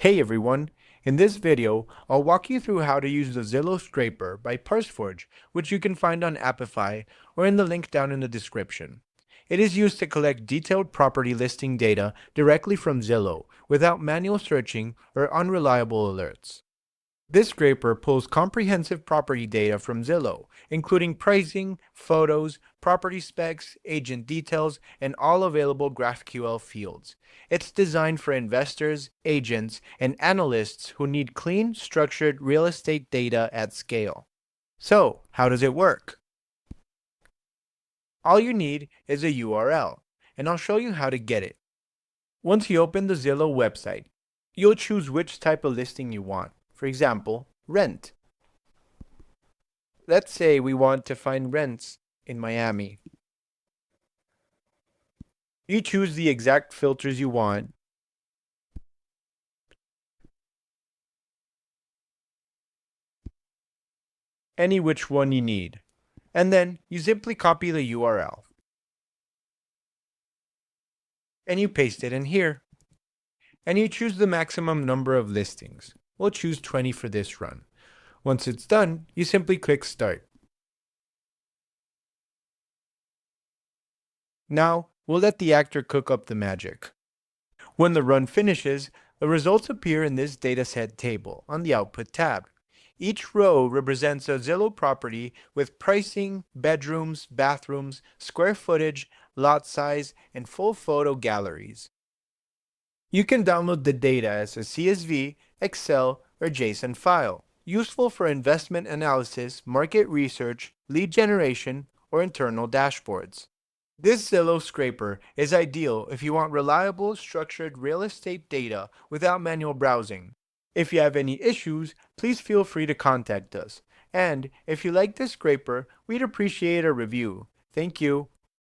Hey everyone! In this video, I'll walk you through how to use the Zillow Scraper by ParseForge, which you can find on Apify or in the link down in the description. It is used to collect detailed property listing data directly from Zillow without manual searching or unreliable alerts. This scraper pulls comprehensive property data from Zillow, including pricing, photos, property specs, agent details, and all available GraphQL fields. It's designed for investors, agents, and analysts who need clean, structured real estate data at scale. So, how does it work? All you need is a URL, and I'll show you how to get it. Once you open the Zillow website, you'll choose which type of listing you want. For example, rent. Let's say we want to find rents in Miami. You choose the exact filters you want. Any which one you need. And then you simply copy the URL. And you paste it in here. And you choose the maximum number of listings. We'll choose 20 for this run. Once it's done, you simply click Start. Now, we'll let the actor cook up the magic. When the run finishes, the results appear in this dataset table on the Output tab. Each row represents a Zillow property with pricing, bedrooms, bathrooms, square footage, lot size, and full photo galleries. You can download the data as a CSV, Excel, or JSON file, useful for investment analysis, market research, lead generation, or internal dashboards. This Zillow Scraper is ideal if you want reliable, structured real estate data without manual browsing. If you have any issues, please feel free to contact us. And if you like this scraper, we'd appreciate a review. Thank you.